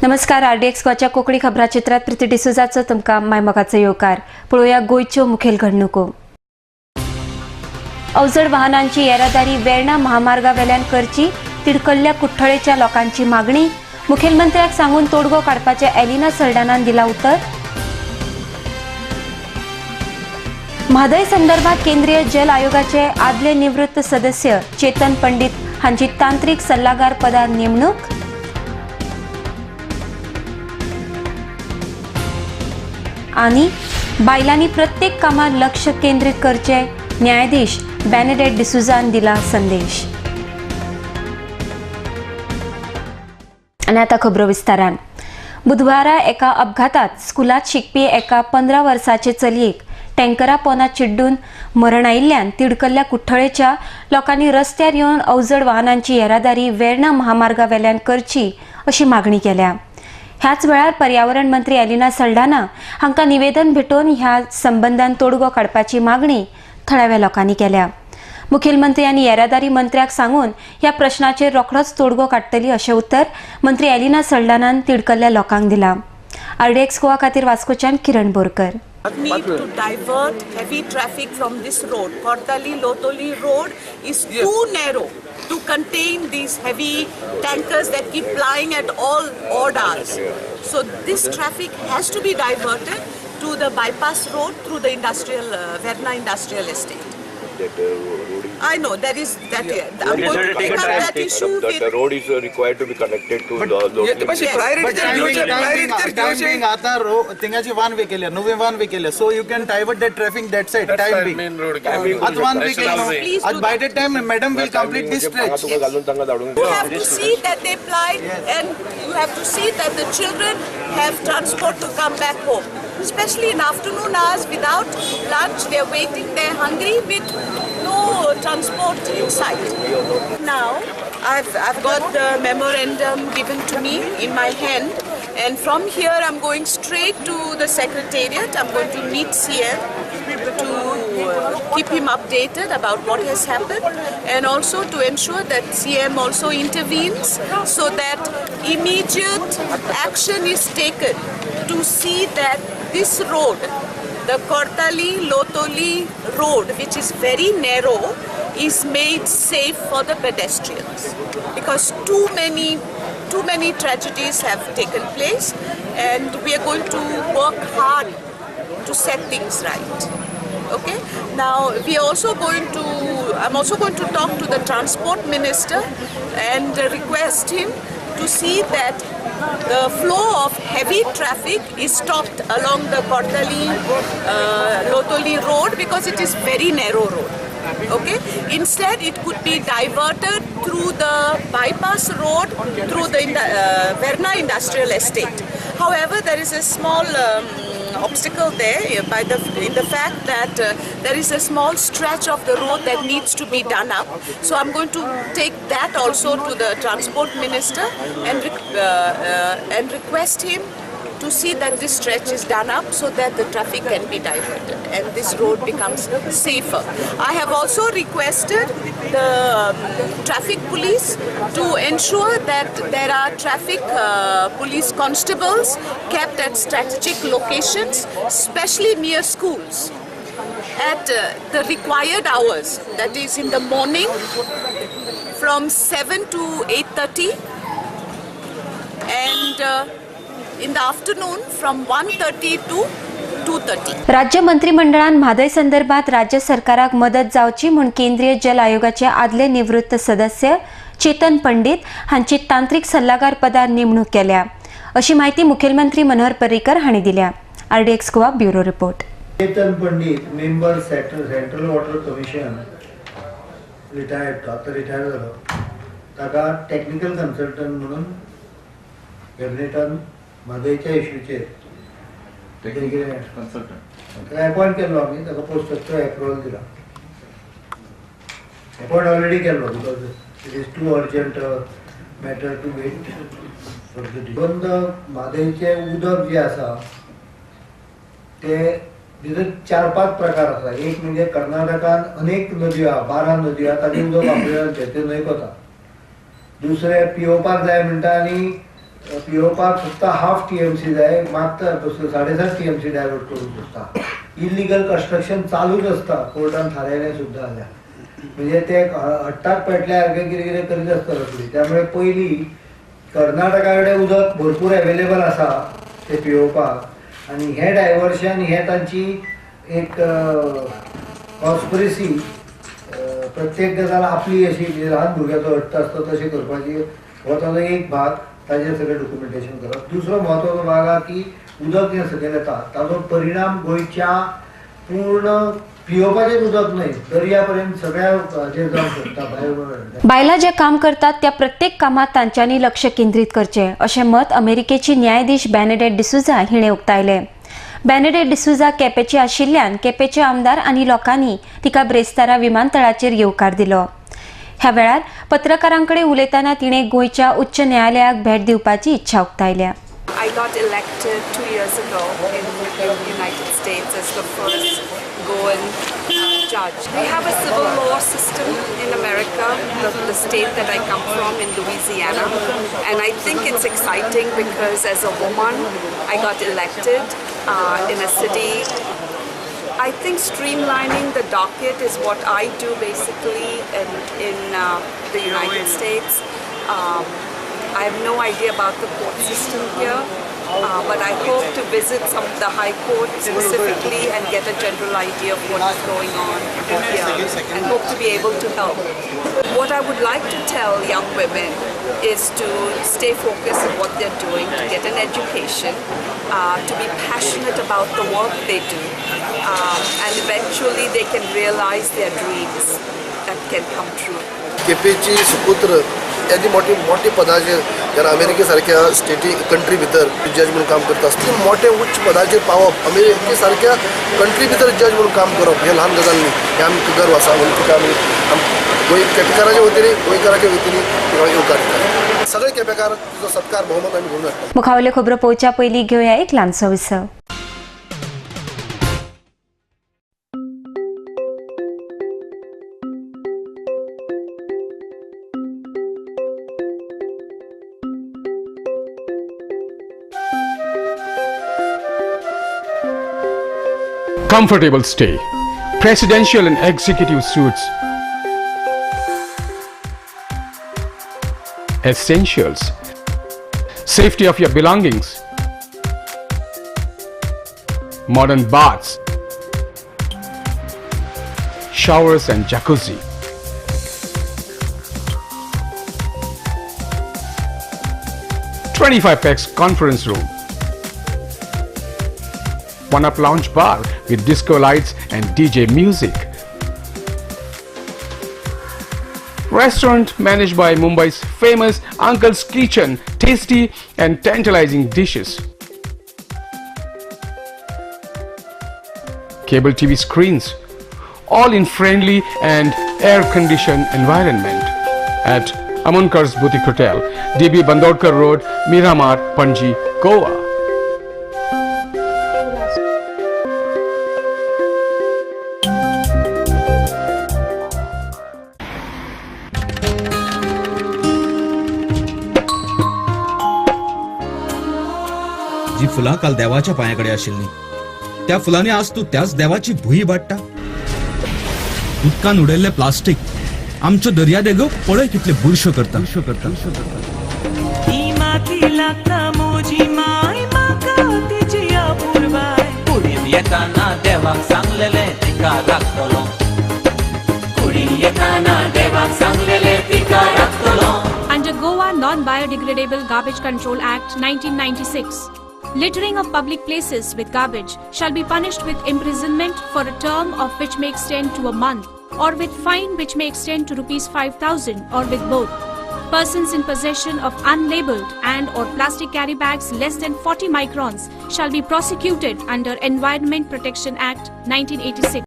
नमस्कार. RDX गोवाच्या कोंकणी खबरां चित्रात प्रीती डिसोजाचो तुमकां मायमोगाचो येवकार. पळोवया गोंयच्यो मुखेल घडणुको. अवजड वाहनांची येरादारी वेर्णा महामार्गावेल्यान करची, तिडकल्ल्या कुठ्ठळेच्या लोकांची मागणी. मुखेलमंत्र्याक सांगून तोडगो काडपाचे एलिना सल्डानान दिला उतर. म्हादय संदर्भात केंद्रीय जल आयोगाचे आदले निवृत्त सदस्य चेतन पंडित हांची तांत्रीक सल्लागार पदार नेमणूक. आणि बायलांनी प्रत्येक कामात लक्ष केंद्रित करचे, न्यायाधीश बेनेडिक्ट डिसूजान दिला संदेश. आणि आता खबरो विस्तारान. बुधवारा एका अपघातात स्कुलात शिकपी एका 15 वर्साचे चलयेक टँकरा पोंदात चिड्डून मरण आयिल्ल्यान तिडकल्ल्या कुठ्ठळेच्या लोकांनी रस्त्यार येवन अवजड वाहनांची येरादारी वेर्णा महामार्गावेल्यान करची अशी मागणी केल्या. ह्याच वेळार पर्यावरण मंत्री एलिना सल्डाना हांकां निवेदन भेटोवन ह्या संबंधान तोडगो काडपाची मागणी थळाव्या लोकांनी केल्या. मुखेलमंत्री आनी येरादारी मंत्र्याक सांगून ह्या प्रश्नाचेर रोखडोच तोडगो काडटली अशें उतर मंत्री एलिना सल्डानान तिडकल्ल्या लोकांक दिलां. RDX गोवा खातीर वास्कोच्यान किरण Borkar. Need to divert heavy traffic from this road. Kortali-Lotoli road is too narrow to contain these heavy tankers that keep plying at all odd hours. So this traffic has to be diverted to the bypass road through the Verna Industrial Estate. I know there is that. I'm going to take up that issue. The road is required to be connected to the local. Timing आता थिंगाची one way केल्या, नवे one way केल्या, so you can divert that traffic that side. Timing. At one way केल्या. At by that time, madam will complete this stretch. You have to see that they ply, and you have to see that the children have transport to come back home. Especially in afternoon hours, without lunch, they're waiting, they're hungry with no transport in sight. Now, I've got the memorandum given to me in my hand, and from here I'm going straight to the secretariat. I'm going to meet CM to keep him updated about what has happened, and also to ensure that CM also intervenes so that immediate action is taken to see that this road, the Kortali-Lotoli road, which is very narrow, is made safe for the pedestrians, because too many tragedies have taken place, and we are going to work hard to set things right. Okay, now I'm also going to talk to the transport minister and request him to see that the flow of heavy traffic is stopped along the Kortali-Lotoli road, because it is very narrow road. Okay, instead it could be diverted through the bypass road through the Verna Industrial Estate. However, there is a small obstacle there in the fact that there is a small stretch of the road that needs to be done up. So I'm going to take that also to the transport minister and request him to see that this stretch is done up so that the traffic can be diverted and this road becomes safer. I have also requested the traffic police to ensure that there are traffic police constables kept at strategic locations, especially near schools, at the required hours, that is in the morning from 7 to 8:30, and in the afternoon from 1:30 to 2:30. राज्य मंत्रिमंडळान म्हादय संदर्भात राज्य सरकाराक मदत जावची म्हूण केंद्रीय जल आयोगाचे आदले निवृत्त सदस्य चेतन पंडित हांची तांत्रीक सल्लागार पदार नेमणूक केल्या अशी माहिती मुखेलमंत्री मनोहर पर्रीकर हांणी दिल्या. RDX Goa bureau report. Chetan Pandit member central water commission retired जालो, ताका टेक्निकल कन्सल्टंट म्हणून कॅबिनेटान म्हादयच्या इश्यूचेर अपॉइंट केल्लो आमी, ताका पोस्टाचो एप्रुवल दिला. अपॉइंट ऑलरेडी केल्लो, because it is too urgent matter to wait for the बंद. म्हादयचे उदक जे आसा ते भितर 4-5 प्रकार आसा. एक म्हणजे कर्नाटकान अनेक नद्यो आहा, 12 नद्यो आहा, ताचें उदक आपल्याला न्हंयक वता. दुसरे पिवपाक जाय म्हणटा आनी पिवपाक फक्त हाफ TMC जाय, मात्र 7.5 TMC डायवर्ट करूंक शकता. इलिगल कन्स्ट्रक्शन चालूच असता, कोर्टान थारायलें सुद्दां आल्या. म्हणजे ते हट्टाक पेटल्यार कितें कितें करीत आसता रोखडी. त्यामुळे पयलीं कर्नाटका कडेन उदक भरपूर अवेलेबल आसा ते पिवपाक, आनी हे डायवर्शन हे तांची एक कॉन्स्पिरसी. प्रत्येक गजाल आपली अशी ल्हान भुरग्याचो हट्ट आसता तशें करपाची, हो ताजो एक भाग. ताजेर सगळें डॉक्युमेंटेशन करप. दुसरो म्हत्वाचो भाग आहा की उदक जें सकयल येता ताजो परिणाम गोंयच्या पूर्ण पिवपाचें उदक न्हय, दर्या पर्यंत सगळ्या हाचेर जावंक शकता. भायर बायलां जे काम करतात त्या प्रत्येक कामात तांच्यांनी लक्ष केंद्रीत करचें अशें मत अमेरिकेची न्यायाधीश बेनेडिक्ट डिसूजा हिणें उक्तायलें. बेनेडिक्ट डिसूजा केपेंची आशिल्ल्यान केपेंचे आमदार आनी लोकांनी तिका ब्रेस्तारा विमानतळाचेर येवकार दिलो. ह्या वेळार पत्रकारांकडे उलयतना तिणें गोंयच्या उच्च न्यायालयाक भेट दिवपाची इच्छा उक्तायल्या. I got elected 2 years ago in the United States as the first Goan judge. We have a civil law system in America, the state that I come from in Louisiana, and I think it's exciting because as a woman I got elected in a city. I think streamlining the docket is what I do basically in the United States. I have no idea about the court system here, but I hope to visit some of the high court specifically and get a general idea of what is going on here and hope to be able to help. What I would like to tell young women is to stay focused on what they're doing, to get an education, to be passionate about the work they do, and eventually they can realize their dreams that can come true. केपेची सुपुत्र याची मोठी मोठी पदाचेर जेन्ना अमेरिके सारख्या स्टेटी country भितर जज म्हणून काम करता आसतना मोठे उच्च पदाचेर पावप, अमेरिके सारख्या कंट्री भितर जज म्हणून काम करप हे ल्हान गजाल न्ही. हे आमकां गर्व आसा. म्हणून तुका आमी गोंय केपेकाराच्या वतीन गोंयकाराच्या वतीन येवकार दिता. सगळे केपेकार तुजो सत्कार भोवमान आमी घेवन हाडटा. मुखावयल्यो खबरो पळोवच्या पयलीं घेवया एक ल्हानसो विसव. Comfortable stay, presidential and executive suites, essentials, safety of your belongings, modern baths, showers and jacuzzi. $25 conference room, one-up lounge bar with disco lights and DJ music. Restaurant managed by Mumbai's famous Uncle's Kitchen, tasty and tantalizing dishes. Cable TV screens, all in friendly and air-conditioned environment at Amunkar's Boutique Hotel, DB Bandodkar Road, Miramar, Panji, Goa. जी फुलां काल देवाच्या पांयाकडे आशिल्ली त्या फुलांनी आज तू त्याच देवाची भुई वाडटा. उदकान उडयल्ले प्लास्टीक आमच्यो दर्या देगो पळय कितले बुरश्यो करता. येताना देवाक सांगलेले तिका राखतलो. कुडी येताना देवाक सांगलेले तिका राखतलो. Under Goa Non-Biodegradable Garbage Control Act 1996, littering of public places with garbage shall be punished with imprisonment for a term of which may extend to a month, or with fine which may extend to ₹5,000, or with both. Persons in possession of unlabeled and or plastic carry bags less than 40 microns shall be prosecuted under Environment Protection Act 1986.